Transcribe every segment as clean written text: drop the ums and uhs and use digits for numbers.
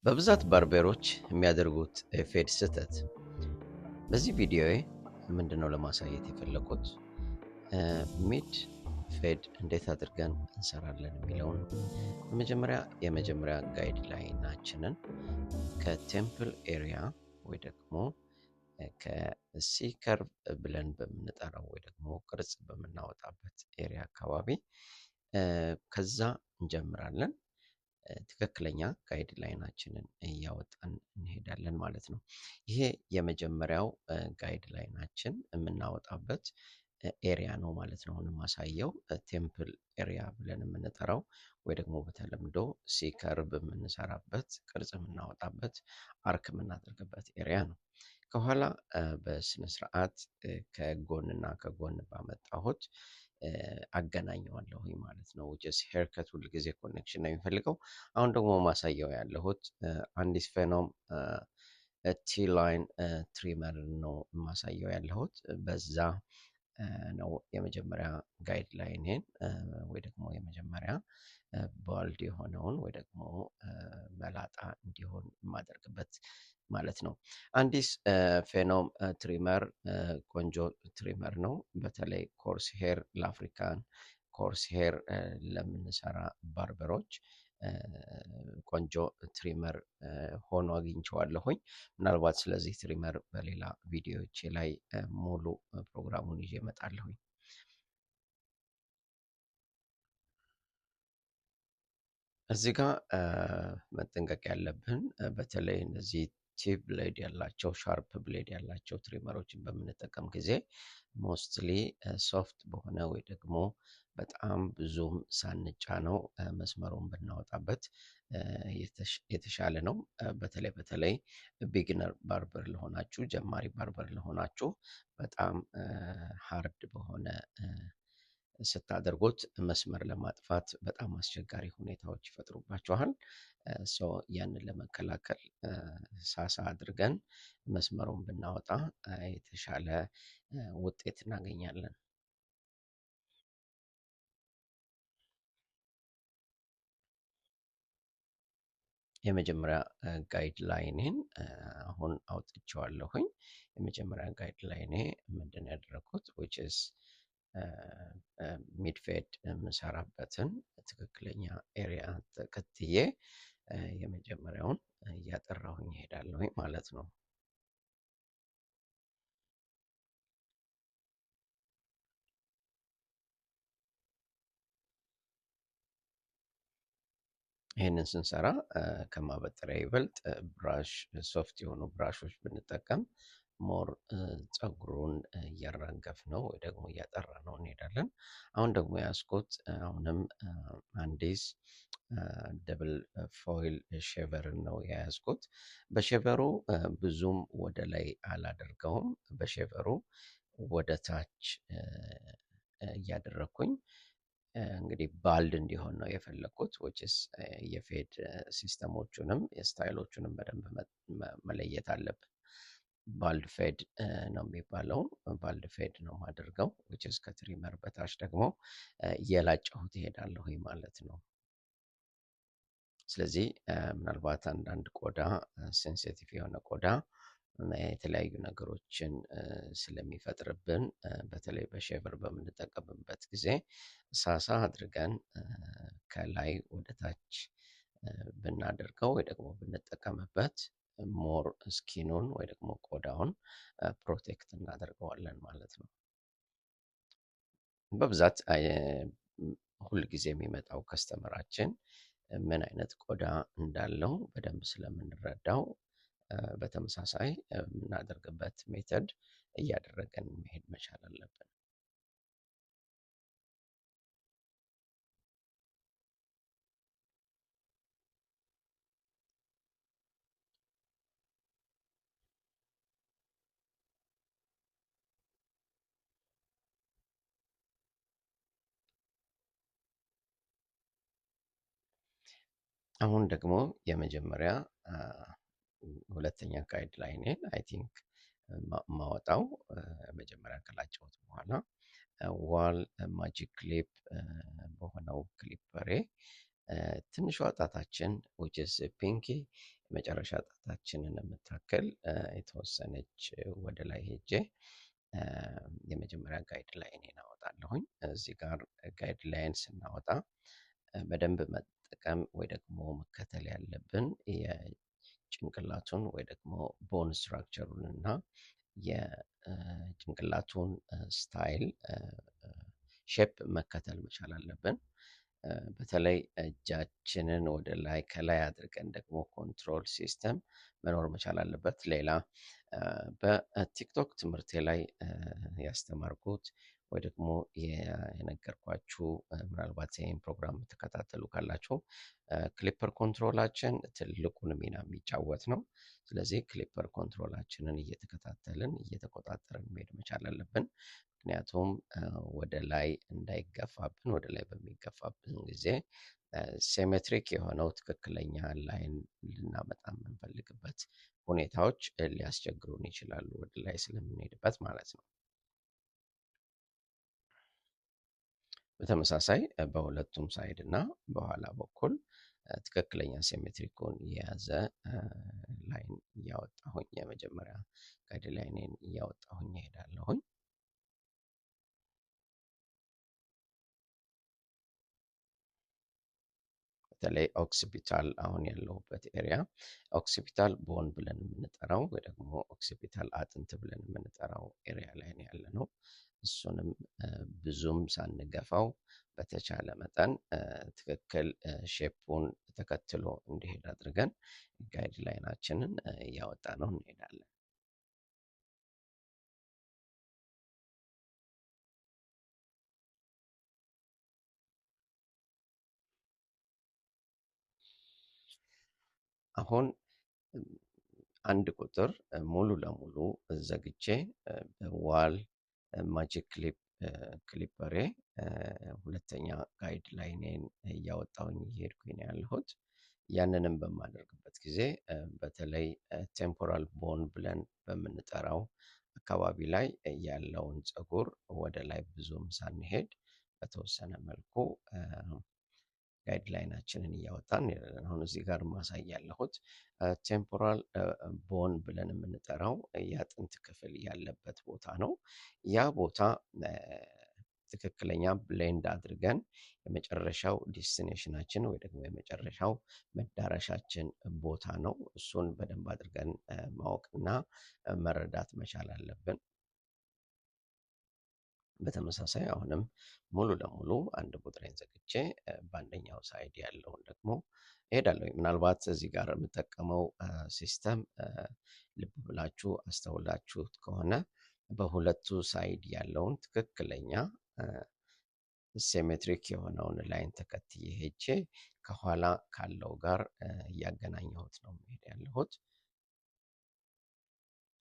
በብዛት ባርቤሮች የሚያደርጉት ፌድ ስህተት። በዚህ ቪዲዮዬ ምንድነው ለማሳየት የፈለኩት ሚድ ፌድ እንዴት አድርገን እንሰራለን የሚለውን ነው። የመጀመሪያ ጋይድ ላይናችንን ከቴምፕል ኤሪያ ወይ ደግሞ ከሲ ከርቭ ብለን በምንጠራው ወይ ደግሞ ቅርጽ በምናወጣበት ኤሪያ አካባቢ ከዛ እንጀምራለን። ትክክለኛ ጋይድ ላይናችንን እያወጣን እንሄዳለን ማለት ነው። ይሄ የመጀመሪያው ጋይድ ላይናችን የምናወጣበት ኤሪያ ነው ማለት ነው። አሁን የማሳየው ቴምፕል ኤሪያ ብለን የምንጠራው ወይ ደግሞ በተለምዶ ሲከርብ የምንሰራበት ቅርጽ የምናወጣበት አርክ የምናደርግበት ኤሪያ ነው። ከኋላ በስነ ስርዓት ከጎንና ከጎን ባመጣሁት አገናኘዋለሁኝ ማለት ነው። which ሄርከት ሁል ጊዜ ኮኔክሽን ነው የሚፈልገው። አሁን ደግሞ ማሳየው ያለሁት አንዲስ ፌኖም ቲ ላይን ትሪመር ነው ማሳየው ያለሁት። በዛ ነው የመጀመሪያ ጋይድ ላይኔን ወይ ደግሞ የመጀመሪያ ባልድ የሆነውን ወይ ደግሞ መላጣ እንዲሆን የማደርግበት ማለት ነው። አንዲስ ፌኖም ትሪመር ቆንጆ ትሪመር ነው። በተለይ ኮርስ ሄር ለአፍሪካን ኮርስ ሄር ለምንሰራ ባርበሮች ቆንጆ ትሪመር ሆኖ አግኝቼዋለሁኝ። ምናልባት ስለዚህ ትሪመር በሌላ ቪዲዮዎቼ ላይ ሙሉ ፕሮግራሙን ይዤ እመጣለሁኝ። እዚህ ጋር መጠንቀቅ ያለብን በተለይ እነዚህ ቲፕ ብሌድ ያላቸው ሻርፕ ብሌድ ያላቸው ትሪመሮችን በምንጠቀም ጊዜ ሞስትሊ ሶፍት በሆነ ወይ ደግሞ በጣም ብዙም ሳንጫነው መስመሩን ብናወጣበት የተሻለ ነው። በተለይ ቢግነር ባርበር ለሆናችሁ ጀማሪ ባርበር ለሆናችሁ በጣም ሃርድ በሆነ ስታደርጉት መስመር ለማጥፋት በጣም አስቸጋሪ ሁኔታዎች ይፈጥሩባችኋል። ያንን ለመከላከል ሳሳ አድርገን መስመሩን ብናወጣ የተሻለ ውጤት እናገኛለን። የመጀመሪያ ጋይድ ላይኔን አሁን አውጥቼዋለሁኝ። የመጀመሪያ ጋይድ ላይኔ ምንድነው ያደረኩት which is ሚድፌድ የምሰራበትን ትክክለኛ ኤሪያ ተከትዬ የመጀመሪያውን እያጠራሁኝ እሄዳለሁኝ ማለት ነው። ይህንን ስንሰራ ከማበጠሪያ ይበልጥ ብራሽ ሶፍት የሆኑ ብራሾች ብንጠቀም ሞር ፀጉሩን እያራገፍ ነው ወይ ደግሞ እያጠራ ነው እንሄዳለን። አሁን ደግሞ ያስኩት አሁንም አንዲስ ደብል ፎይል ሼቨርን ነው የያዝኩት። በሼቨሩ ብዙም ወደ ላይ አላደርገውም። በሼቨሩ ወደ ታች እያደረኩኝ እንግዲህ ባልድ እንዲሆን ነው የፈለኩት which is የፌድ ሲስተሞቹንም የስታይሎቹንም በደንብ መለየት አለብን። ባልድ ፌድ ነው የሚባለው። ባልድ ፌድ ነው የማደርገው which is ከትሪመር በታች ደግሞ እየላጨሁት እሄዳለሁኝ ማለት ነው። ስለዚህ ምናልባት አንዳንድ ቆዳ ሴንሲቲቭ የሆነ ቆዳ የተለያዩ ነገሮችን ስለሚፈጥርብን በተለይ በሼቨር በምንጠቀምበት ጊዜ ሳሳ አድርገን ከላይ ወደ ታች ብናደርገው ወይ ደግሞ ብንጠቀምበት ሞር ስኪኑን ወይ ደግሞ ቆዳውን ፕሮቴክት እናደርገዋለን ማለት ነው። በብዛት ሁል ጊዜ የሚመጣው ከስተመራችን ምን አይነት ቆዳ እንዳለው በደንብ ስለምንረዳው በተመሳሳይ የምናደርግበት ሜተድ እያደረገን መሄድ መቻል አለብን። አሁን ደግሞ የመጀመሪያ ሁለተኛ ጋይድ ላይኔን አይ ቲንክ ማወጣው መጀመሪያ ከላጨሁት በኋላ ዋል ማጂክ ክሊፕ በሆነው ክሊፐሬ ትንሿ ጣታችን which is ፒንኪ የመጨረሻ ጣታችንን የምታክል የተወሰነች ወደ ላይ ሄጄ የመጀመሪያ ጋይድ ላይኔን አወጣለሁኝ። እዚህ ጋር ጋይድ ላይን ስናወጣ በደንብ መጠቀም ወይ ደግሞ መከተል ያለብን የጭንቅላቱን ወይ ደግሞ ቦን ስትራክቸሩን እና የጭንቅላቱን ስታይል ሼፕ መከተል መቻል አለብን። በተለይ እጃችንን ወደ ላይ ከላይ አድርገን ደግሞ ኮንትሮል ሲስተም መኖር መቻል አለበት። ሌላ በቲክቶክ ትምህርቴ ላይ ያስተማርኩት ወይ ደግሞ የነገርኳችሁ ምናልባት ይህን ፕሮግራም የምትከታተሉ ካላችሁ ክሊፐር ኮንትሮላችን ትልቁን ሚና የሚጫወት ነው። ስለዚህ ክሊፐር ኮንትሮላችንን እየተከታተልን እየተቆጣጠርን መሄድ መቻል አለብን። ምክንያቱም ወደ ላይ እንዳይገፋብን፣ ወደ ላይ በሚገፋብን ጊዜ ሴሜትሪክ የሆነው ትክክለኛ ላይን ልናመጣ የምንፈልግበት ሁኔታዎች ሊያስቸግሩን ይችላሉ፣ ወደ ላይ ስለምንሄድበት ማለት ነው። በተመሳሳይ በሁለቱም ሳይድ እና በኋላ በኩል ትክክለኛ ሴሜትሪኩን የያዘ ላይን እያወጣሁኝ የመጀመሪያ ጋይድ ላይኔን እያወጣሁኝ እሄዳለሁኝ። በተለይ ኦክሲፒታል አሁን ያለሁበት ኤሪያ ኦክሲፒታል ቦን ብለን የምንጠራው ወይ ደግሞ ኦክሲፒታል አጥንት ብለን የምንጠራው ኤሪያ ላይ ነው ያለ ነው። እሱንም ብዙም ሳንገፋው በተቻለ መጠን ትክክል ሼፑን ተከትሎ እንዲሄድ አድርገን ጋይድ ላይናችንን እያወጣ ነው እንሄዳለን። አሁን አንድ ቁጥር ሙሉ ለሙሉ ዘግቼ በዋል ማጂክ ክሊፐሬ ሁለተኛ ጋይድ ላይኔን እያወጣሁኝ እየሄድኩኝ ነው ያለሁት። ያንንም በማደርግበት ጊዜ በተለይ ቴምፖራል ቦን ብለን በምንጠራው አካባቢ ላይ ያለውን ፀጉር ወደ ላይ ብዙም ሳንሄድ በተወሰነ መልኩ ጋይድ ላይናችንን እያወጣን እንሄዳለን። አሁን እዚህ ጋር ማሳይ ያለሁት ቴምፖራል ቦን ብለን የምንጠራው የአጥንት ክፍል ያለበት ቦታ ነው። ያ ቦታ ትክክለኛ ብሌንድ አድርገን የመጨረሻው ዴስቲኔሽናችን ወይ ደግሞ የመጨረሻው መዳረሻችን ቦታ ነው። እሱን በደንብ አድርገን ማወቅና መረዳት መቻል አለብን። በተመሳሳይ አሁንም ሙሉ ለሙሉ አንድ ቁጥሬን ዘግቼ በአንደኛው ሳይድ ያለውን ደግሞ እሄዳለሁ። ምናልባት እዚህ ጋር የምጠቀመው ሲስተም ልብ ብላችሁ አስተውላችሁት ከሆነ በሁለቱ ሳይድ ያለውን ትክክለኛ ሴሜትሪክ የሆነውን ላይን ተከትዬ ሄጄ ከኋላ ካለው ጋር እያገናኘሁት ነው መሄድ ያለሁት።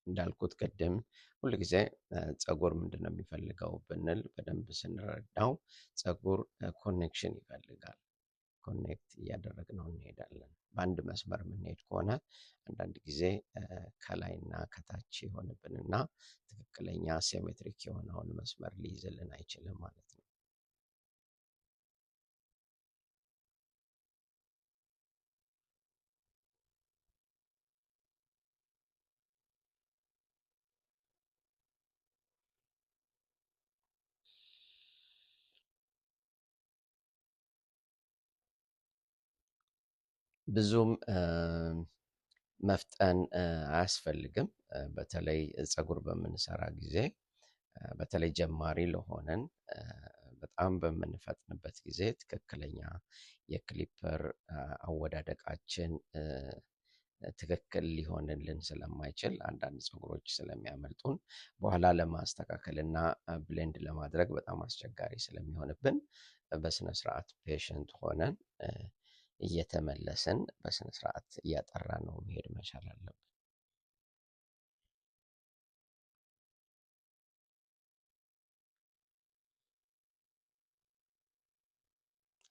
እንዳልኩት ቅድም ሁልጊዜ ፀጉር ምንድነው የሚፈልገው ብንል በደንብ ስንረዳው ፀጉር ኮኔክሽን ይፈልጋል። ኮኔክት እያደረግነው እንሄዳለን። በአንድ መስመር የምንሄድ ከሆነ አንዳንድ ጊዜ ከላይና ከታች ይሆንብንና ትክክለኛ ሴሜትሪክ የሆነውን መስመር ሊይዝልን አይችልም ማለት ነው። ብዙም መፍጠን አያስፈልግም። በተለይ ፀጉር በምንሰራ ጊዜ በተለይ ጀማሪ ለሆነን በጣም በምንፈጥንበት ጊዜ ትክክለኛ የክሊፐር አወዳደቃችን ትክክል ሊሆንልን ስለማይችል አንዳንድ ፀጉሮች ስለሚያመልጡን በኋላ ለማስተካከል እና ብሌንድ ለማድረግ በጣም አስቸጋሪ ስለሚሆንብን በስነ ስርዓት ፔሸንት ሆነን እየተመለስን በስነ ስርዓት እያጠራነው መሄድ መቻል አለብን።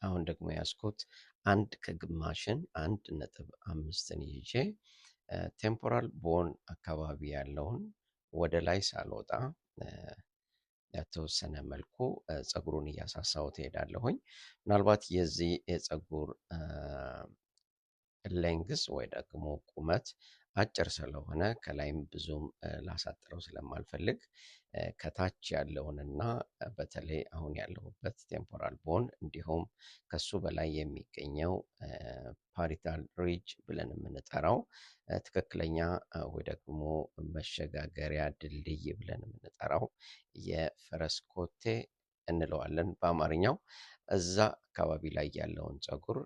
አሁን ደግሞ ያዝኩት አንድ ከግማሽን 1.5ን ይዤ ቴምፖራል ቦን አካባቢ ያለውን ወደ ላይ ሳልወጣ በተወሰነ መልኩ ፀጉሩን እያሳሳሁት እሄዳለሁኝ። ምናልባት የዚህ የፀጉር ሌንግዝ ወይ ደግሞ ቁመት አጭር ስለሆነ ከላይም ብዙም ላሳጥረው ስለማልፈልግ ከታች ያለውንና በተለይ አሁን ያለሁበት ቴምፖራል ቦን እንዲሁም ከሱ በላይ የሚገኘው ፓሪታል ሪጅ ብለን የምንጠራው ትክክለኛ ወይ ደግሞ መሸጋገሪያ ድልድይ ብለን የምንጠራው የፈረስ ኮቴ እንለዋለን በአማርኛው። እዛ አካባቢ ላይ ያለውን ፀጉር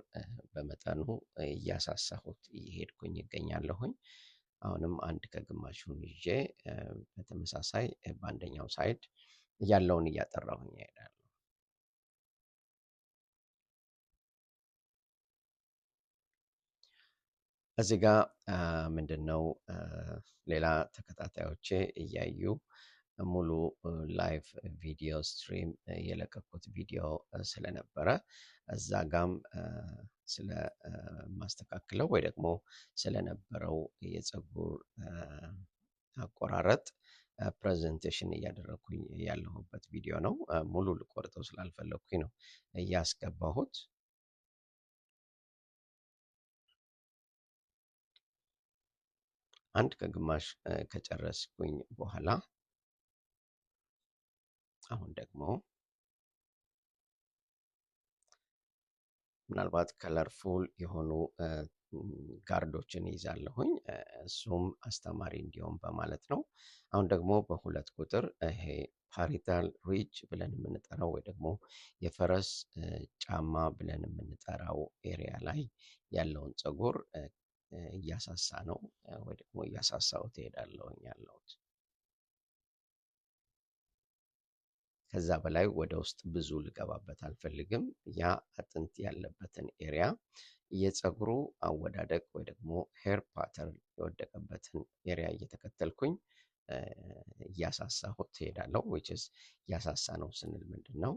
በመጠኑ እያሳሳሁት እየሄድኩኝ እገኛለሁኝ። አሁንም አንድ ከግማሹን ይዤ በተመሳሳይ በአንደኛው ሳይድ ያለውን እያጠራሁኝ እሄዳለሁ። እዚህ ጋ ምንድነው ሌላ ተከታታዮቼ እያዩ ሙሉ ላይቭ ቪዲዮ ስትሪም የለቀኩት ቪዲዮ ስለነበረ እዛ ጋም ስለ ማስተካክለው ወይ ደግሞ ስለነበረው የፀጉር አቆራረጥ ፕሬዘንቴሽን እያደረኩኝ ያለሁበት ቪዲዮ ነው። ሙሉ ልቆርጠው ስላልፈለኩኝ ነው እያስገባሁት። አንድ ከግማሽ ከጨረስኩኝ በኋላ አሁን ደግሞ ምናልባት ከለርፉል የሆኑ ጋርዶችን ይዛለሁኝ እሱም አስተማሪ እንዲሆን በማለት ነው። አሁን ደግሞ በሁለት ቁጥር ይሄ ፓሪታል ሪጅ ብለን የምንጠራው ወይ ደግሞ የፈረስ ጫማ ብለን የምንጠራው ኤሪያ ላይ ያለውን ፀጉር እያሳሳ ነው ወይ ደግሞ እያሳሳሁት እሄዳለሁኝ ያለሁት። ከዛ በላይ ወደ ውስጥ ብዙ ልገባበት አልፈልግም። ያ አጥንት ያለበትን ኤሪያ የፀጉሩ አወዳደቅ ወይ ደግሞ ሄር ፓተርን የወደቀበትን ኤሪያ እየተከተልኩኝ እያሳሳሁት እሄዳለሁ። ዊች ኢዝ እያሳሳ ነው ስንል ምንድነው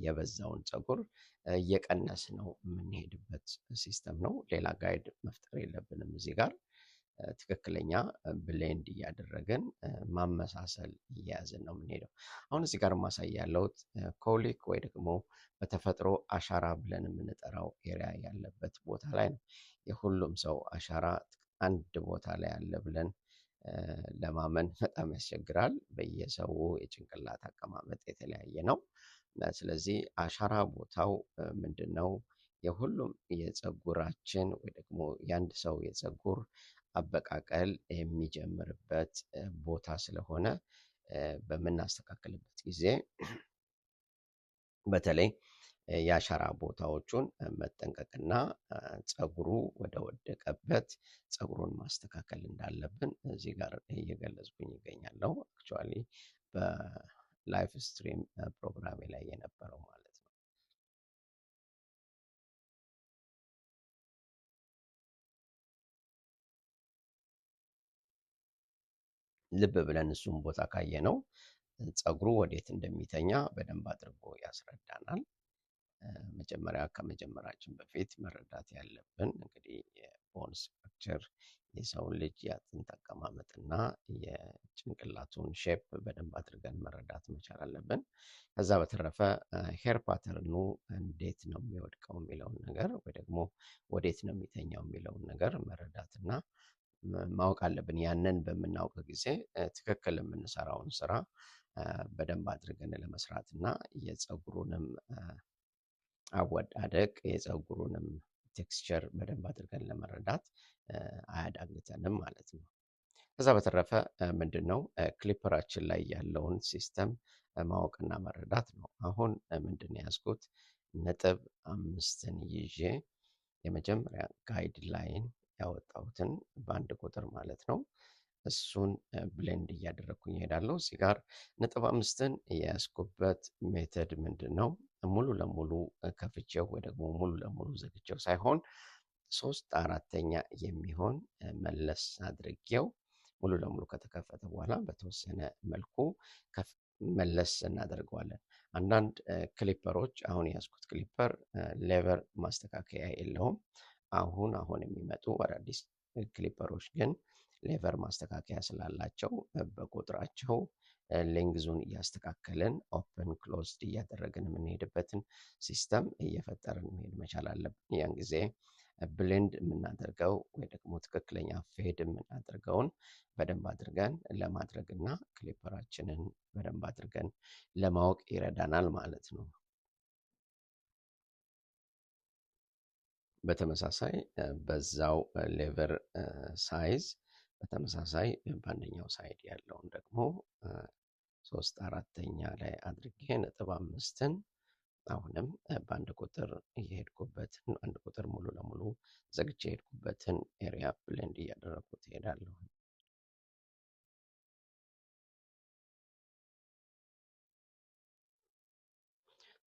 የበዛውን ፀጉር እየቀነስነው የምንሄድበት ሲስተም ነው። ሌላ ጋይድ መፍጠር የለብንም እዚህ ጋር ትክክለኛ ብሌንድ እያደረግን ማመሳሰል እየያዝን ነው የምንሄደው። አሁን እዚህ ጋር ማሳይ ያለሁት ኮሊክ ወይ ደግሞ በተፈጥሮ አሻራ ብለን የምንጠራው ኤሪያ ያለበት ቦታ ላይ ነው። የሁሉም ሰው አሻራ አንድ ቦታ ላይ አለ ብለን ለማመን በጣም ያስቸግራል። በየሰው የጭንቅላት አቀማመጥ የተለያየ ነው። ስለዚህ አሻራ ቦታው ምንድነው? የሁሉም የፀጉራችን ወይ ደግሞ የአንድ ሰው የፀጉር አበቃቀል የሚጀምርበት ቦታ ስለሆነ በምናስተካክልበት ጊዜ በተለይ የአሻራ ቦታዎቹን መጠንቀቅና ፀጉሩ ወደ ወደቀበት ፀጉሩን ማስተካከል እንዳለብን እዚህ ጋር እየገለጽኩኝ እገኛለሁ። አክቹዋሊ በላይቭ ስትሪም ፕሮግራሜ ላይ የነበረው ማለት ነው። ልብ ብለን እሱም ቦታ ካየነው ፀጉሩ ወዴት እንደሚተኛ በደንብ አድርጎ ያስረዳናል። መጀመሪያ ከመጀመራችን በፊት መረዳት ያለብን እንግዲህ የቦን ስትራክቸር የሰውን ልጅ የአጥንት አቀማመጥና የጭንቅላቱን ሼፕ በደንብ አድርገን መረዳት መቻል አለብን። ከዛ በተረፈ ሄር ፓተርኑ እንዴት ነው የሚወድቀው የሚለውን ነገር ወይ ደግሞ ወዴት ነው የሚተኛው የሚለውን ነገር መረዳትና ማወቅ አለብን። ያንን በምናውቅ ጊዜ ትክክል የምንሰራውን ስራ በደንብ አድርገን ለመስራት እና የፀጉሩንም አወዳደቅ የፀጉሩንም ቴክስቸር በደንብ አድርገን ለመረዳት አያዳግተንም ማለት ነው። ከዛ በተረፈ ምንድነው ክሊፐራችን ላይ ያለውን ሲስተም ማወቅና መረዳት ነው። አሁን ምንድነው ያዝኩት ነጥብ 5ን ይዤ የመጀመሪያ ጋይድ ላይን ያወጣሁትን በአንድ ቁጥር ማለት ነው እሱን ብሌንድ እያደረኩኝ እሄዳለሁ። እዚህ ጋር ነጥብ 5ን የያዝኩበት ሜተድ ምንድነው? ሙሉ ለሙሉ ከፍቼው ወይ ደግሞ ሙሉ ለሙሉ ዘግቼው ሳይሆን 3/4 የሚሆን መለስ አድርጌው ሙሉ ለሙሉ ከተከፈተ በኋላ በተወሰነ መልኩ መለስ እናደርገዋለን። አንዳንድ ክሊፐሮች አሁን የያዝኩት ክሊፐር ሌቨር ማስተካከያ የለውም። አሁን የሚመጡ አዳዲስ ክሊፐሮች ግን ሌቨር ማስተካከያ ስላላቸው በቁጥራቸው ሌንግዙን እያስተካከልን ኦፕን ክሎዝድ እያደረግን የምንሄድበትን ሲስተም እየፈጠርን መሄድ መቻል አለብን። ያን ጊዜ ብሌንድ የምናደርገው ወይ ደግሞ ትክክለኛ ፌድ የምናደርገውን በደንብ አድርገን ለማድረግ እና ክሊፐራችንን በደንብ አድርገን ለማወቅ ይረዳናል ማለት ነው። በተመሳሳይ በዛው ሌቨር ሳይዝ በተመሳሳይ በአንደኛው ሳይድ ያለውን ደግሞ 3/4 ላይ አድርጌ 5ን አሁንም በአንድ ቁጥር የሄድኩበትን አንድ ቁጥር ሙሉ ለሙሉ ዘግቼ የሄድኩበትን ኤሪያ ብሌንድ እያደረኩት እሄዳለሁ።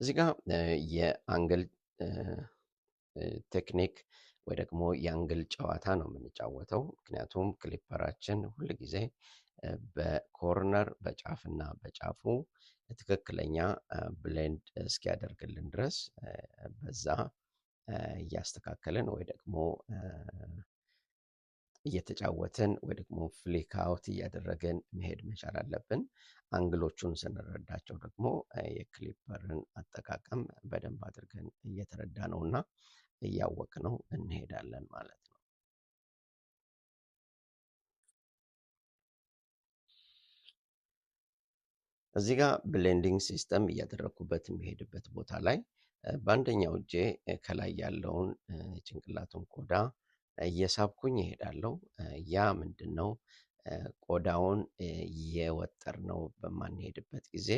እዚህ ጋር የአንግል ቴክኒክ ወይ ደግሞ የአንግል ጨዋታ ነው የምንጫወተው። ምክንያቱም ክሊፐራችን ሁል ጊዜ በኮርነር በጫፍና በጫፉ ትክክለኛ ብሌንድ እስኪያደርግልን ድረስ በዛ እያስተካከልን ወይ ደግሞ እየተጫወትን ወይ ደግሞ ፍሊክ አውት እያደረግን መሄድ መቻል አለብን። አንግሎቹን ስንረዳቸው ደግሞ የክሊፐርን አጠቃቀም በደንብ አድርገን እየተረዳነውና እያወቅነው እንሄዳለን ማለት ነው። እዚህ ጋር ብሌንዲንግ ሲስተም እያደረኩበት የሚሄድበት ቦታ ላይ በአንደኛው እጄ ከላይ ያለውን ጭንቅላቱን ቆዳ እየሳብኩኝ እሄዳለሁ። ያ ምንድነው ቆዳውን እየወጠርነው በማንሄድበት ጊዜ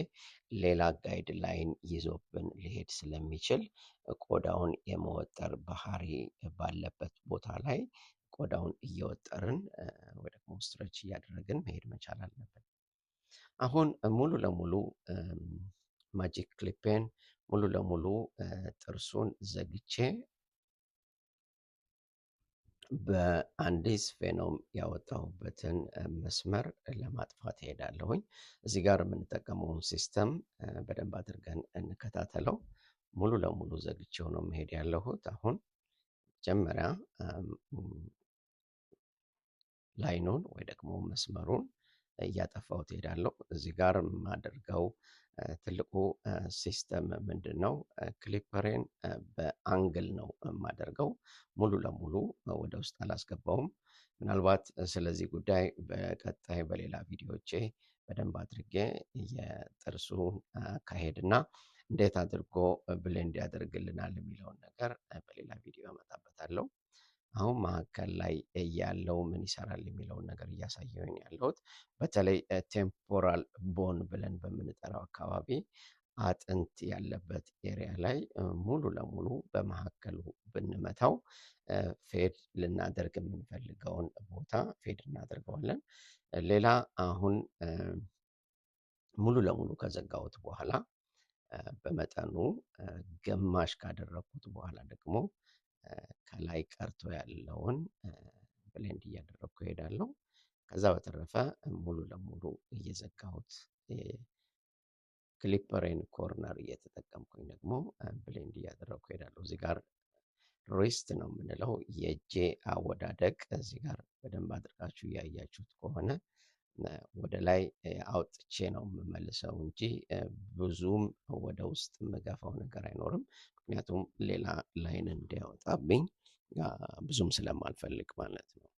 ሌላ ጋይድ ላይን ይዞብን ሊሄድ ስለሚችል ቆዳውን የመወጠር ባህሪ ባለበት ቦታ ላይ ቆዳውን እየወጠርን ወይ ደግሞ ስትሬች እያደረግን መሄድ መቻል አለብን። አሁን ሙሉ ለሙሉ ማጂክ ክሊፔን ሙሉ ለሙሉ ጥርሱን ዘግቼ በአንዲስ ቬኖም ያወጣሁበትን መስመር ለማጥፋት እሄዳለሁኝ። እዚህ ጋር የምንጠቀመውን ሲስተም በደንብ አድርገን እንከታተለው። ሙሉ ለሙሉ ዘግቼው ነው መሄድ ያለሁት። አሁን መጀመሪያ ላይኑን ወይ ደግሞ መስመሩን እያጠፋሁት እሄዳለሁ። እዚህ ጋር የማደርገው ትልቁ ሲስተም ምንድነው? ክሊፐሬን በአንግል ነው የማደርገው። ሙሉ ለሙሉ ወደ ውስጥ አላስገባውም። ምናልባት ስለዚህ ጉዳይ በቀጣይ በሌላ ቪዲዮቼ በደንብ አድርጌ የጥርሱን አካሄድና እንዴት አድርጎ ብሌንድ ያደርግልናል የሚለውን ነገር በሌላ ቪዲዮ አመጣበታለሁ። አሁን መካከል ላይ ያለው ምን ይሰራል የሚለውን ነገር እያሳየሁኝ ያለሁት በተለይ ቴምፖራል ቦን ብለን በምንጠራው አካባቢ አጥንት ያለበት ኤሪያ ላይ ሙሉ ለሙሉ በመካከሉ ብንመታው ፌድ ልናደርግ የምንፈልገውን ቦታ ፌድ እናደርገዋለን። ሌላ አሁን ሙሉ ለሙሉ ከዘጋሁት በኋላ በመጠኑ ግማሽ ካደረኩት በኋላ ደግሞ ከላይ ቀርቶ ያለውን ብሌንድ እያደረኩ እሄዳለሁ። ከዛ በተረፈ ሙሉ ለሙሉ እየዘጋሁት ክሊፐሬን ኮርነር እየተጠቀምኩኝ ደግሞ ብሌንድ እያደረኩ እሄዳለሁ። እዚህ ጋር ሪስት ነው የምንለው የእጄ አወዳደቅ እዚህ ጋር በደንብ አድርጋችሁ እያያችሁት ከሆነ ወደ ላይ አውጥቼ ነው የምመልሰው እንጂ ብዙም ወደ ውስጥ የምገፋው ነገር አይኖርም። ምክንያቱም ሌላ ላይን እንዲያወጣብኝ ብዙም ስለማልፈልግ ማለት ነው።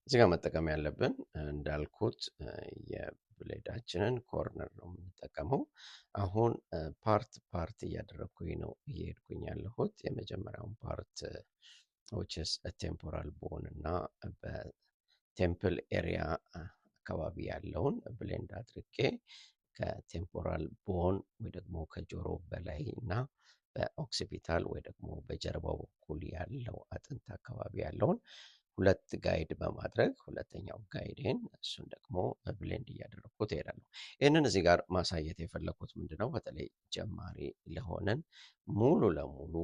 እዚህ ጋር መጠቀም ያለብን እንዳልኩት የብሌዳችንን ኮርነር ነው የምንጠቀመው። አሁን ፓርት ፓርት እያደረኩኝ ነው እየሄድኩኝ ያለሁት። የመጀመሪያውን ፓርት which is ቴምፖራል ቦን እና በቴምፕል ኤሪያ አካባቢ ያለውን ብሌንድ አድርጌ ከቴምፖራል ቦን ወይ ደግሞ ከጆሮ በላይ እና በኦክሲፒታል ወይ ደግሞ በጀርባው በኩል ያለው አጥንት አካባቢ ያለውን ሁለት ጋይድ በማድረግ ሁለተኛው ጋይዴን እሱን ደግሞ ብሌንድ እያደረኩት እሄዳለሁ። ይህንን እዚህ ጋር ማሳየት የፈለኩት ምንድነው? በተለይ ጀማሪ ለሆነን ሙሉ ለሙሉ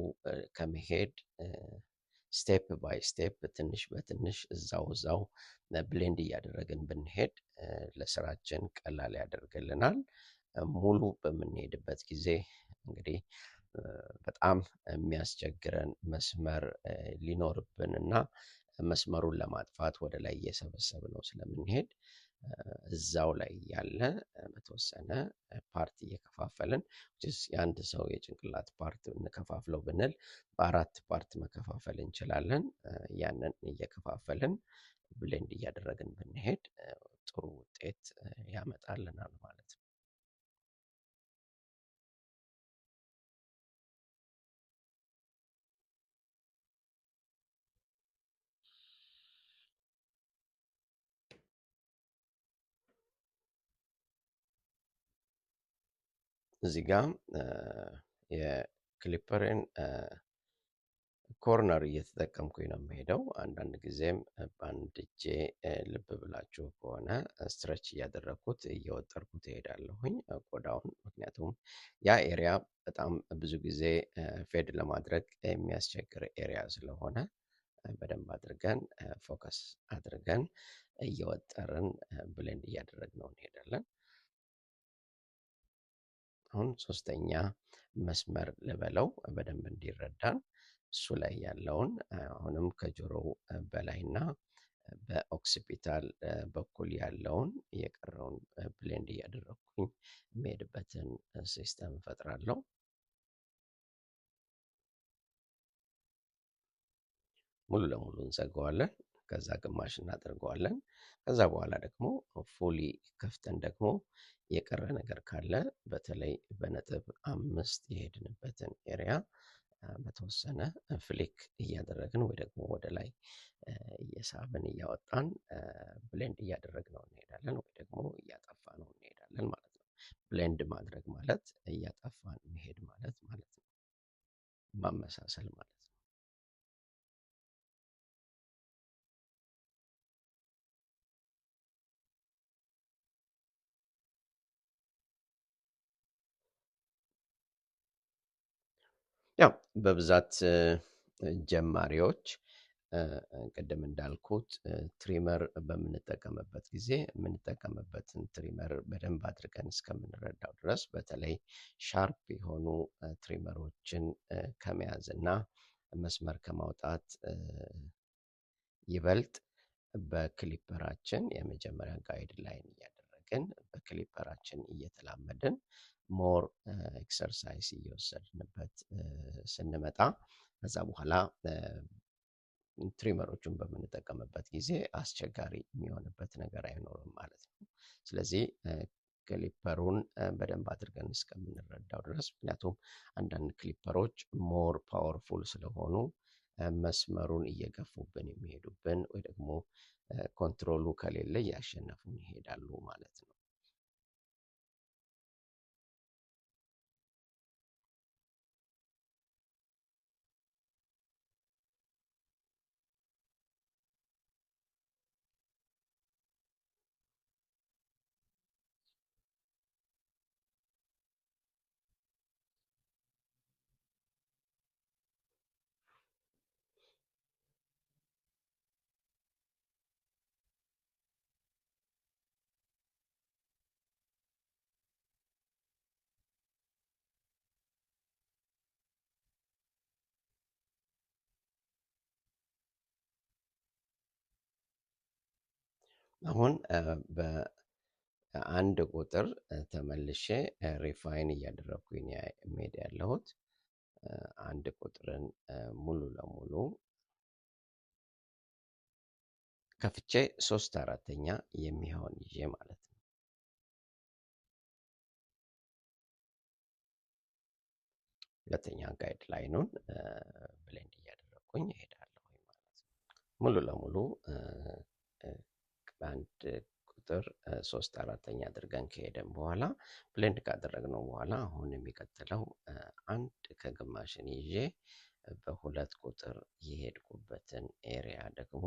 ከመሄድ ስቴፕ ባይ ስቴፕ ትንሽ በትንሽ እዛው ብሌንድ እያደረግን ብንሄድ ለስራችን ቀላል ያደርግልናል። ሙሉ በምንሄድበት ጊዜ እንግዲህ በጣም የሚያስቸግረን መስመር ሊኖርብንና መስመሩን ለማጥፋት ወደ ላይ እየሰበሰብነው ስለምንሄድ እዛው ላይ ያለ በተወሰነ ፓርት እየከፋፈልን የአንድ ሰው የጭንቅላት ፓርት እንከፋፍለው ብንል በአራት ፓርት መከፋፈል እንችላለን። ያንን እየከፋፈልን ብሌንድ እያደረግን ብንሄድ ጥሩ ውጤት ያመጣልናል ማለት ነው። እዚህ ጋር የክሊፐርን ኮርነር እየተጠቀምኩኝ ነው የምሄደው። አንዳንድ ጊዜም በአንድ እጄ ልብ ብላችሁ ከሆነ ስትረች እያደረግኩት እየወጠርኩት እሄዳለሁኝ ቆዳውን። ምክንያቱም ያ ኤሪያ በጣም ብዙ ጊዜ ፌድ ለማድረግ የሚያስቸግር ኤሪያ ስለሆነ በደንብ አድርገን ፎከስ አድርገን እየወጠርን ብሌንድ እያደረግነው እንሄዳለን። አሁን ሶስተኛ መስመር ልበለው በደንብ እንዲረዳን እሱ ላይ ያለውን አሁንም ከጆሮው በላይና በኦክሲፒታል በኩል ያለውን የቀረውን ብሌንድ እያደረግኩኝ የሚሄድበትን ሲስተም እፈጥራለሁ። ሙሉ ለሙሉ እንዘጋዋለን። ከዛ ግማሽ እናደርገዋለን። ከዛ በኋላ ደግሞ ፉሊ ከፍተን ደግሞ የቀረ ነገር ካለ በተለይ በነጥብ 5 የሄድንበትን ኤሪያ በተወሰነ ፍሊክ እያደረግን ወይ ደግሞ ወደ ላይ እየሳብን እያወጣን ብሌንድ እያደረግነው እንሄዳለን ወይ ደግሞ እያጠፋነው እንሄዳለን ማለት ነው። ብሌንድ ማድረግ ማለት እያጠፋን መሄድ ማለት ነው። ማመሳሰል ማለት ነው። ያው በብዛት ጀማሪዎች ቅድም እንዳልኩት ትሪመር በምንጠቀምበት ጊዜ የምንጠቀምበትን ትሪመር በደንብ አድርገን እስከምንረዳው ድረስ በተለይ ሻርፕ የሆኑ ትሪመሮችን ከመያዝ እና መስመር ከማውጣት ይበልጥ በክሊፐራችን የመጀመሪያ ጋይድ ላይን እያደረግን በክሊፐራችን እየተላመድን ሞር ኤክሰርሳይዝ እየወሰድንበት ስንመጣ ከዛ በኋላ ትሪመሮቹን በምንጠቀምበት ጊዜ አስቸጋሪ የሚሆንበት ነገር አይኖርም ማለት ነው። ስለዚህ ክሊፐሩን በደንብ አድርገን እስከምንረዳው ድረስ ምክንያቱም አንዳንድ ክሊፐሮች ሞር ፓወርፉል ስለሆኑ መስመሩን እየገፉብን የሚሄዱብን ወይ ደግሞ ኮንትሮሉ ከሌለ እያሸነፉን ይሄዳሉ ማለት ነው። አሁን በአንድ ቁጥር ተመልሼ ሪፋይን እያደረግኩኝ መሄድ ያለሁት አንድ ቁጥርን ሙሉ ለሙሉ ከፍቼ 3/4 የሚሆን ይዤ ማለት ነው። ሁለተኛ ጋይድ ላይኑን ብሌንድ እያደረግኩኝ እሄዳለሁ ማለት ነው። ሙሉ ለሙሉ በአንድ ቁጥር 3/4 አድርገን ከሄደን በኋላ ብሌንድ ካደረግነው በኋላ አሁን የሚቀጥለው አንድ ከግማሽን ይዤ በሁለት ቁጥር የሄድኩበትን ኤሪያ ደግሞ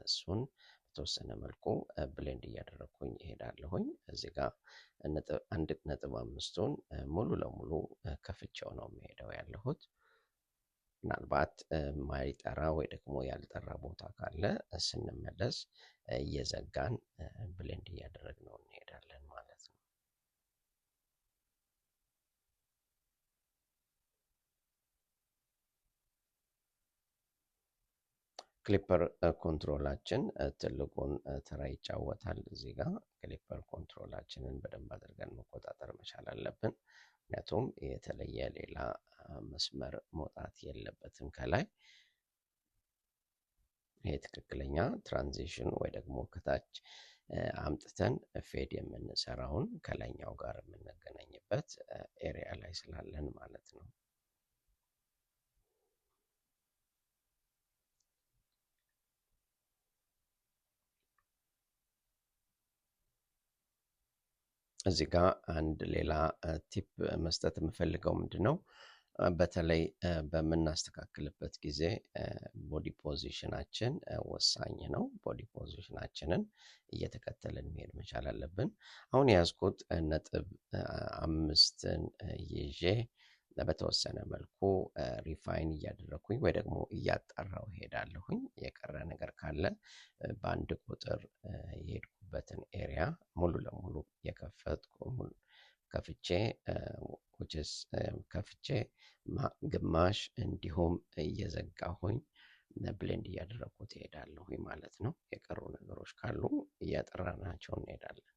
እሱን በተወሰነ መልኩ ብሌንድ እያደረግኩኝ እሄዳለሁኝ። እዚህ ጋር 1.5ቱን ሙሉ ለሙሉ ከፍቼው ነው የምሄደው ያለሁት። ምናልባት ማይጠራ ወይ ደግሞ ያልጠራ ቦታ ካለ ስንመለስ እየዘጋን ብሌንድ እያደረግነው እንሄዳለን ማለት ነው። ክሊፐር ኮንትሮላችን ትልቁን ተራ ይጫወታል። እዚህ ጋር ክሊፐር ኮንትሮላችንን በደንብ አድርገን መቆጣጠር መቻል አለብን። ምክንያቱም የተለየ ሌላ መስመር መውጣት የለበትም ከላይ። ይሄ ትክክለኛ ትራንዚሽን ወይ ደግሞ ከታች አምጥተን ፌድ የምንሰራውን ከላይኛው ጋር የምንገናኝበት ኤሪያ ላይ ስላለን ማለት ነው። እዚህ ጋር አንድ ሌላ ቲፕ መስጠት የምፈልገው ምንድነው፣ በተለይ በምናስተካክልበት ጊዜ ቦዲ ፖዚሽናችን ወሳኝ ነው። ቦዲ ፖዚሽናችንን እየተከተልን መሄድ መቻል አለብን። አሁን የያዝኩት ነጥብ 5ን ይዤ በተወሰነ መልኩ ሪፋይን እያደረኩኝ ወይ ደግሞ እያጣራው ሄዳለሁኝ። የቀረ ነገር ካለ በአንድ ቁጥር የሄድኩበትን ኤሪያ ሙሉ ለሙሉ ከፍቼ ከፍቼ ግማሽ እንዲሁም እየዘጋሁኝ ብሌንድ እያደረኩት እሄዳለሁኝ ማለት ነው። የቀሩ ነገሮች ካሉ እያጠራናቸው እንሄዳለን።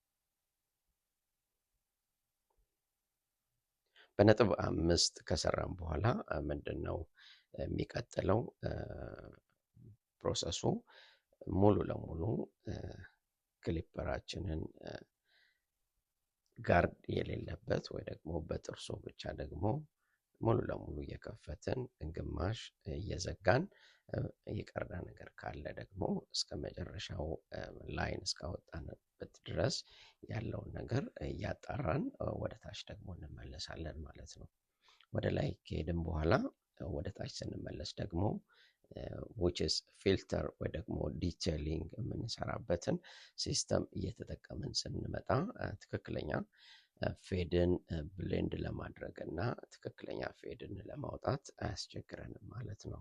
በነጥብ 5 ከሰራን በኋላ ምንድነው የሚቀጥለው ፕሮሰሱ? ሙሉ ለሙሉ ክሊፐራችንን ጋርድ የሌለበት ወይ ደግሞ በጥርሱ ብቻ ደግሞ ሙሉ ለሙሉ እየከፈትን ግማሽ እየዘጋን የቀረ ነገር ካለ ደግሞ እስከ መጨረሻው ላይን እስካወጣንበት ድረስ ያለውን ነገር እያጣራን ወደ ታች ደግሞ እንመለሳለን ማለት ነው። ወደ ላይ ከሄድን በኋላ ወደ ታች ስንመለስ ደግሞ which is filter ወይ ደግሞ ዲቴይሊንግ የምንሰራበትን ሲስተም እየተጠቀምን ስንመጣ ትክክለኛ ፌድን ብሌንድ ለማድረግ እና ትክክለኛ ፌድን ለማውጣት አያስቸግረንም ማለት ነው።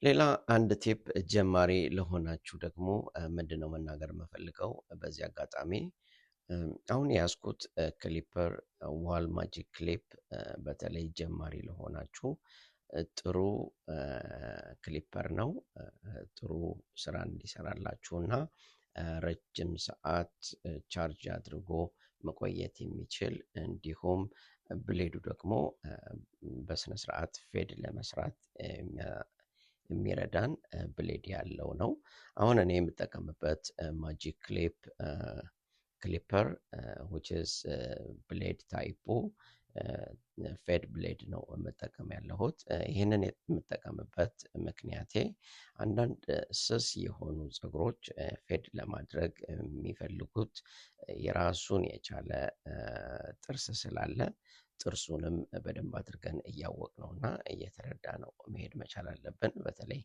ሌላ አንድ ቲፕ ጀማሪ ለሆናችሁ ደግሞ ምንድነው መናገር የምፈልገው በዚህ አጋጣሚ፣ አሁን የያዝኩት ክሊፐር ዋል ማጂክ ክሊፕ በተለይ ጀማሪ ለሆናችሁ ጥሩ ክሊፐር ነው። ጥሩ ስራ እንዲሰራላችሁና ረጅም ሰዓት ቻርጅ አድርጎ መቆየት የሚችል እንዲሁም ብሌዱ ደግሞ በስነ ስርዓት ፌድ ለመስራት የሚረዳን ብሌድ ያለው ነው። አሁን እኔ የምጠቀምበት ማጂክ ክሊፐር which is ብሌድ ታይፑ ፌድ ብሌድ ነው የምጠቀም ያለሁት። ይህንን የምጠቀምበት ምክንያቴ አንዳንድ ስስ የሆኑ ፀጉሮች ፌድ ለማድረግ የሚፈልጉት የራሱን የቻለ ጥርስ ስላለ ጥርሱንም በደንብ አድርገን እያወቅነውና እየተረዳነው መሄድ መቻል አለብን። በተለይ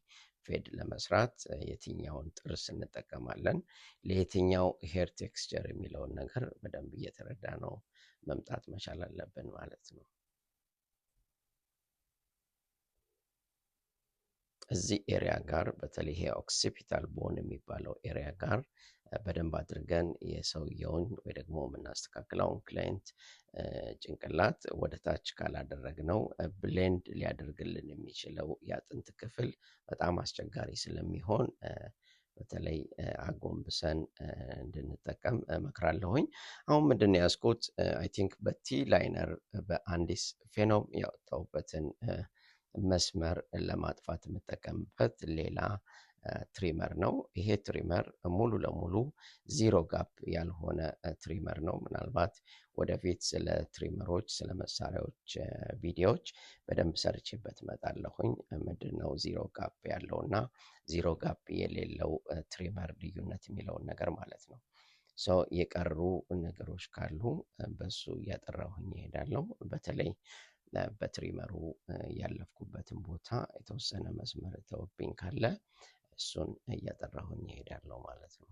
ፌድ ለመስራት የትኛውን ጥርስ እንጠቀማለን፣ ለየትኛው ሄር ቴክስቸር የሚለውን ነገር በደንብ እየተረዳነው መምጣት መቻል አለብን ማለት ነው። እዚህ ኤሪያ ጋር በተለይ ይሄ ኦክሲፒታል ቦን የሚባለው ኤሪያ ጋር በደንብ አድርገን የሰውየውን ወይ ደግሞ የምናስተካክለውን ክላይንት ጭንቅላት ወደ ታች ካላደረግነው ብሌንድ ሊያደርግልን የሚችለው የአጥንት ክፍል በጣም አስቸጋሪ ስለሚሆን በተለይ አጎንብሰን እንድንጠቀም እመክራለሁኝ። አሁን ምንድን ነው ያዝኩት? አይ ቲንክ በቲ ላይነር በአንዲስ ፌኖም ያወጣሁበትን መስመር ለማጥፋት የምጠቀምበት ሌላ ትሪመር ነው። ይሄ ትሪመር ሙሉ ለሙሉ ዚሮ ጋፕ ያልሆነ ትሪመር ነው። ምናልባት ወደፊት ስለ ትሪመሮች ስለ መሳሪያዎች ቪዲዮዎች በደንብ ሰርችበት እመጣለሁኝ። ምንድነው ዚሮ ጋፕ ያለውና ዚሮ ጋፕ የሌለው ትሪመር ልዩነት የሚለውን ነገር ማለት ነው። የቀሩ ነገሮች ካሉ በሱ እያጠራሁኝ እሄዳለሁ። በተለይ በትሪመሩ ያለፍኩበትን ቦታ የተወሰነ መስመር ተወብኝ ካለ እሱን እያጠራሁኝ እሄዳለሁ ማለት ነው።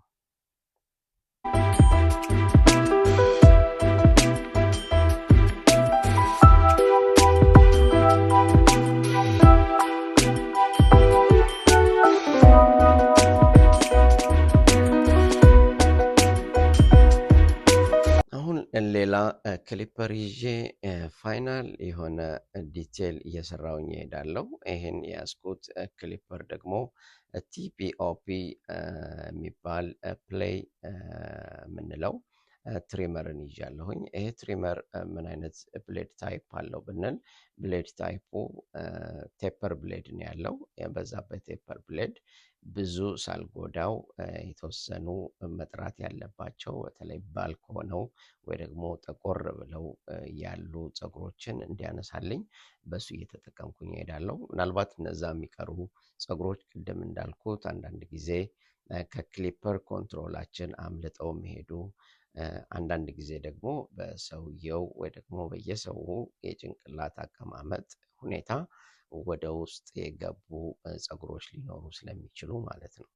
አሁን ሌላ ክሊፐር ይዤ ፋይናል የሆነ ዲቴል እየሰራሁኝ እሄዳለሁ። ይህን የያዝኩት ክሊፐር ደግሞ ቲፒኦፒ የሚባል ፕሌይ የምንለው ትሪመርን ይዣለሁኝ። ይሄ ትሪመር ምን አይነት ብሌድ ታይፕ አለው ብንል ብሌድ ታይፑ ቴፐር ብሌድ ነው ያለው። በዛበት ቴፐር ብሌድ ብዙ ሳልጎዳው የተወሰኑ መጥራት ያለባቸው በተለይ ባልክ ሆነው ወይ ደግሞ ጠቆር ብለው ያሉ ፀጉሮችን እንዲያነሳልኝ በሱ እየተጠቀምኩኝ እሄዳለሁ። ምናልባት እነዛ የሚቀሩ ፀጉሮች ቅድም እንዳልኩት አንዳንድ ጊዜ ከክሊፐር ኮንትሮላችን አምልጠው የሚሄዱ አንዳንድ ጊዜ ደግሞ በሰውየው ወይ ደግሞ በየሰው የጭንቅላት አቀማመጥ ሁኔታ ወደ ውስጥ የገቡ ፀጉሮች ሊኖሩ ስለሚችሉ ማለት ነው።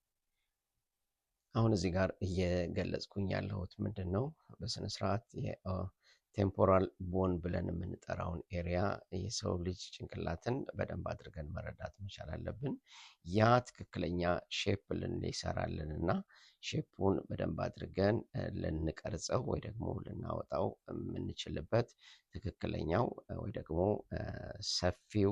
አሁን እዚህ ጋር እየገለጽኩኝ ያለሁት ምንድነው በስነ ስርዓት ቴምፖራል ቦን ብለን የምንጠራውን ኤሪያ የሰው ልጅ ጭንቅላትን በደንብ አድርገን መረዳት መቻል አለብን። ያ ትክክለኛ ሼፕ ሊሰራልን እና ሼፑን በደንብ አድርገን ልንቀርጸው ወይ ደግሞ ልናወጣው የምንችልበት ትክክለኛው ወይ ደግሞ ሰፊው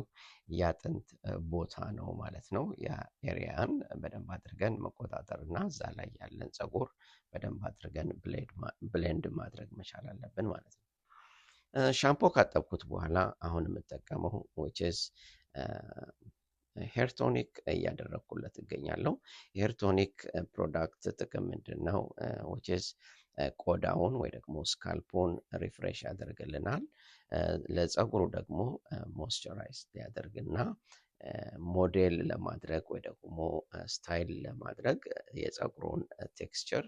ያጥንት ቦታ ነው ማለት ነው። ያ ኤሪያን በደንብ አድርገን መቆጣጠር እና እዛ ላይ ያለን ፀጉር በደንብ አድርገን ብሌንድ ማድረግ መቻል አለብን ማለት ነው። ሻምፖ ካጠብኩት በኋላ አሁን የምጠቀመው which is ሄር ቶኒክ እያደረግኩለት እገኛለሁ። ሄር ቶኒክ ፕሮዳክት ጥቅም ምንድነው? which is ቆዳውን ወይ ደግሞ ስካልፑን ሪፍሬሽ ያደርግልናል። ለፀጉሩ ደግሞ ሞይስቸራይዝ ያደርግና ሞዴል ለማድረግ ወይ ደግሞ ስታይል ለማድረግ የፀጉሩን ቴክስቸር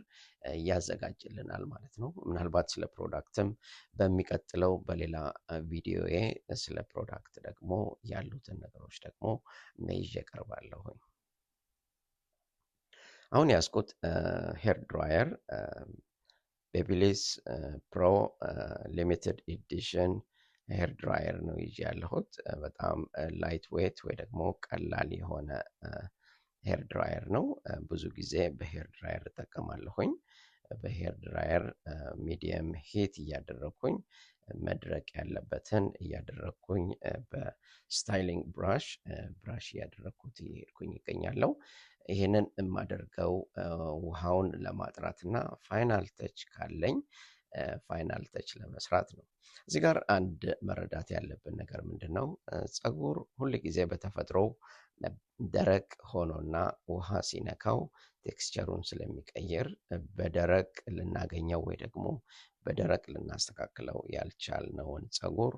ያዘጋጅልናል ማለት ነው። ምናልባት ስለ ፕሮዳክትም በሚቀጥለው በሌላ ቪዲዮዬ ስለ ፕሮዳክት ደግሞ ያሉትን ነገሮች ደግሞ ይዤ እቀርባለሁኝ። አሁን ያዝኩት ሄር ድራየር ቤቢሊስ ፕሮ ሊሚትድ ኤዲሽን ሄር ድራየር ነው ይዤ ያለሁት። በጣም ላይት ዌት ወይ ደግሞ ቀላል የሆነ ሄር ድራየር ነው። ብዙ ጊዜ በሄር ድራየር እጠቀማለሁኝ። በሄር ድራየር ሚዲየም ሂት እያደረግኩኝ መድረቅ ያለበትን እያደረግኩኝ በስታይሊንግ ብራሽ እያደረግኩት እየሄድኩኝ ይገኛለሁ። ይህንን የማደርገው ውሃውን ለማጥራት እና ፋይናል ተች ካለኝ ፋይናል ተች ለመስራት ነው። እዚህ ጋር አንድ መረዳት ያለብን ነገር ምንድነው? ፀጉር ሁል ጊዜ በተፈጥሮ ደረቅ ሆኖና ውሃ ሲነካው ቴክስቸሩን ስለሚቀይር በደረቅ ልናገኘው ወይ ደግሞ በደረቅ ልናስተካክለው ያልቻልነውን ፀጉር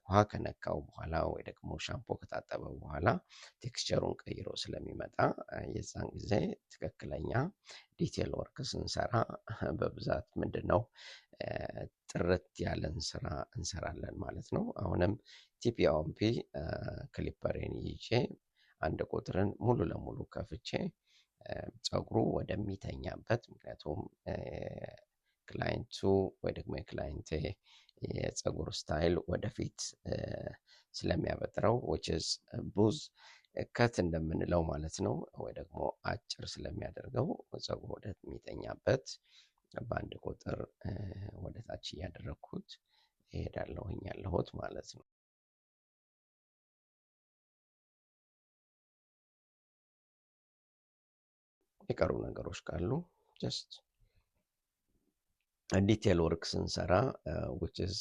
ውሃ ከነካው በኋላ ወይ ደግሞ ሻምፖ ከታጠበ በኋላ ቴክስቸሩን ቀይሮ ስለሚመጣ የዛን ጊዜ ትክክለኛ ዲቴል ወርክ ስንሰራ በብዛት ምንድነው ጥርት ያለን ስራ እንሰራለን ማለት ነው። አሁንም ቲፒኦፒ ክሊፐሬን ይዤ አንድ ቁጥርን ሙሉ ለሙሉ ከፍቼ ፀጉሩ ወደሚተኛበት ምክንያቱም ክላይንቱ ወይ ደግሞ የክላይንቴ የፀጉር ስታይል ወደፊት ስለሚያበጥረው which is ቡዝ ከት እንደምንለው ማለት ነው ወይ ደግሞ አጭር ስለሚያደርገው ፀጉሩ ወደሚተኛበት በአንድ ቁጥር ወደ ታች እያደረግኩት እሄዳለሁኝ ያለሁት ማለት ነው። የቀሩ ነገሮች ካሉ ጀስት ዲቴል ወርክ ስንሰራ which is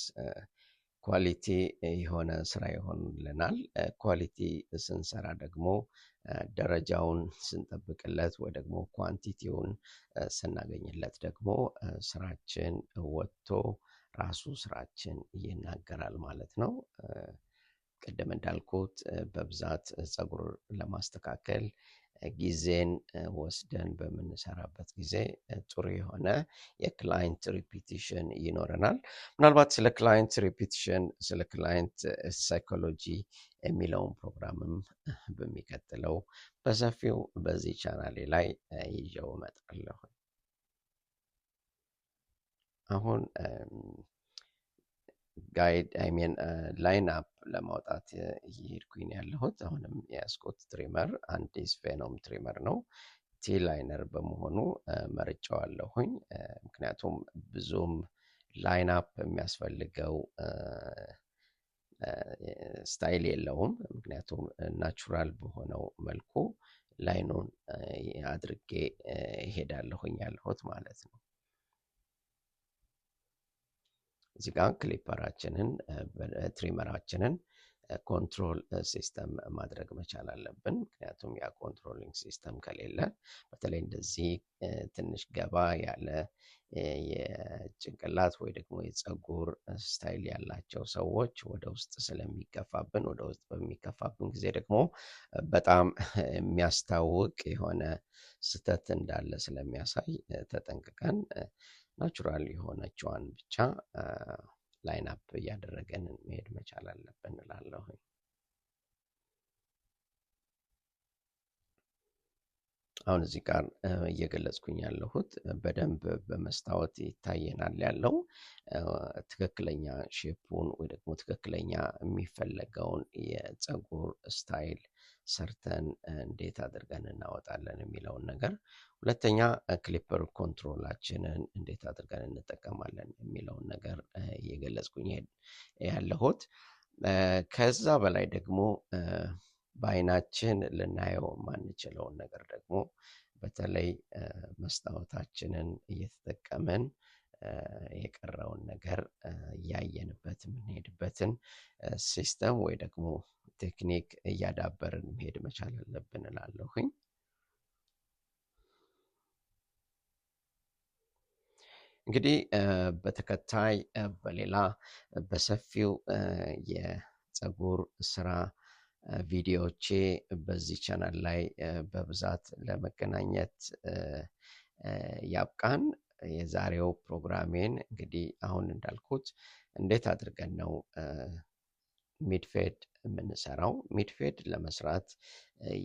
ኳሊቲ የሆነ ስራ ይሆንልናል። ኳሊቲ ስንሰራ ደግሞ ደረጃውን ስንጠብቅለት ወይ ደግሞ ኳንቲቲውን ስናገኝለት ደግሞ ስራችን ወጥቶ ራሱ ስራችን ይናገራል ማለት ነው። ቅድም እንዳልኩት በብዛት ፀጉር ለማስተካከል ጊዜን ወስደን በምንሰራበት ጊዜ ጥሩ የሆነ የክላይንት ሪፒቲሽን ይኖረናል። ምናልባት ስለ ክላይንት ሪፒቲሽን፣ ስለ ክላይንት ሳይኮሎጂ የሚለውን ፕሮግራምም በሚቀጥለው በሰፊው በዚህ ቻናሌ ላይ ይዤው እመጣለሁ። አሁን ጋይድ ላይን አፕ ለማውጣት እየሄድኩኝ ያለሁት። አሁንም የያዝኩት ትሪመር አንዲስ ቬኖም ትሪመር ነው። ቲ ላይነር በመሆኑ መርጫዋለሁኝ። ምክንያቱም ብዙም ላይን አፕ የሚያስፈልገው ስታይል የለውም። ምክንያቱም ናቹራል በሆነው መልኩ ላይኑን አድርጌ እሄዳለሁኝ ያለሁት ማለት ነው። እዚህ ጋር ክሊፐራችንን ትሪመራችንን ኮንትሮል ሲስተም ማድረግ መቻል አለብን። ምክንያቱም ያ ኮንትሮሊንግ ሲስተም ከሌለ በተለይ እንደዚህ ትንሽ ገባ ያለ የጭንቅላት ወይ ደግሞ የፀጉር ስታይል ያላቸው ሰዎች ወደ ውስጥ ስለሚገፋብን፣ ወደ ውስጥ በሚገፋብን ጊዜ ደግሞ በጣም የሚያስታውቅ የሆነ ስህተት እንዳለ ስለሚያሳይ ተጠንቅቀን ናቹራል የሆነችዋን ብቻ ላይን አፕ እያደረገን መሄድ መቻል አለብን እላለሁ። አሁን እዚህ ጋር እየገለጽኩኝ ያለሁት በደንብ በመስታወት ይታየናል ያለው ትክክለኛ ሼፑን ወይ ደግሞ ትክክለኛ የሚፈለገውን የፀጉር ስታይል ሰርተን እንዴት አድርገን እናወጣለን የሚለውን ነገር፣ ሁለተኛ ክሊፐር ኮንትሮላችንን እንዴት አድርገን እንጠቀማለን የሚለውን ነገር እየገለጽኩኝ ያለሁት። ከዛ በላይ ደግሞ በአይናችን ልናየው የማንችለውን ነገር ደግሞ በተለይ መስታወታችንን እየተጠቀምን የቀረውን ነገር እያየንበት የምንሄድበትን ሲስተም ወይ ደግሞ ቴክኒክ እያዳበርን መሄድ መቻል አለብን እላለሁኝ። እንግዲህ በተከታይ በሌላ በሰፊው የፀጉር ስራ ቪዲዮዎቼ በዚህ ቻናል ላይ በብዛት ለመገናኘት ያብቃን። የዛሬው ፕሮግራሜን እንግዲህ አሁን እንዳልኩት እንዴት አድርገን ነው ሚድፌድ የምንሰራው። ሚድፌድ ለመስራት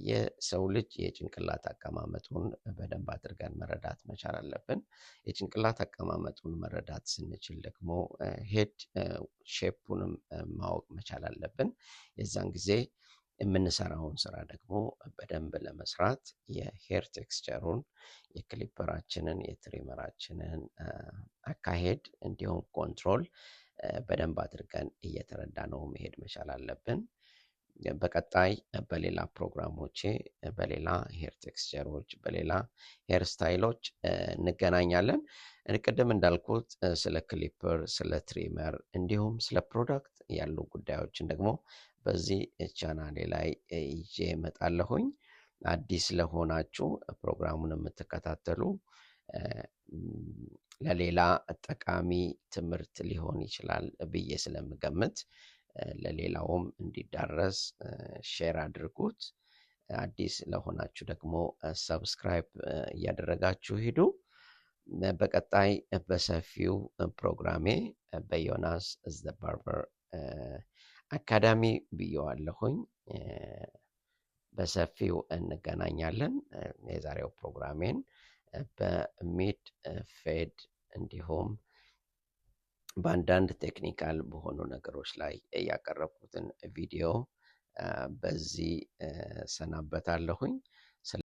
የሰው ልጅ የጭንቅላት አቀማመጡን በደንብ አድርገን መረዳት መቻል አለብን። የጭንቅላት አቀማመጡን መረዳት ስንችል ደግሞ ሄድ ሼፑንም ማወቅ መቻል አለብን። የዛን ጊዜ የምንሰራውን ስራ ደግሞ በደንብ ለመስራት የሄር ቴክስቸሩን፣ የክሊፐራችንን፣ የትሪመራችንን አካሄድ እንዲሁም ኮንትሮል በደንብ አድርገን እየተረዳ ነው መሄድ መቻል አለብን። በቀጣይ በሌላ ፕሮግራሞቼ በሌላ ሄር ቴክስቸሮች፣ በሌላ ሄር ስታይሎች እንገናኛለን። ቅድም እንዳልኩት ስለ ክሊፐር፣ ስለ ትሪመር እንዲሁም ስለ ፕሮዳክት ያሉ ጉዳዮችን ደግሞ በዚህ ቻናሌ ላይ ይዤ እመጣለሁኝ። አዲስ ለሆናችሁ ፕሮግራሙን የምትከታተሉ ለሌላ ጠቃሚ ትምህርት ሊሆን ይችላል ብዬ ስለምገምት ለሌላውም እንዲዳረስ ሼር አድርጉት። አዲስ ለሆናችሁ ደግሞ ሰብስክራይብ እያደረጋችሁ ሂዱ። በቀጣይ በሰፊው ፕሮግራሜ በዮናስ ዘ ባርበር አካዳሚ ብየዋለሁኝ በሰፊው እንገናኛለን። የዛሬው ፕሮግራሜን በሚድ ፌድ እንዲሁም በአንዳንድ ቴክኒካል በሆኑ ነገሮች ላይ ያቀረብኩትን ቪዲዮ በዚህ ሰናበታለሁኝ።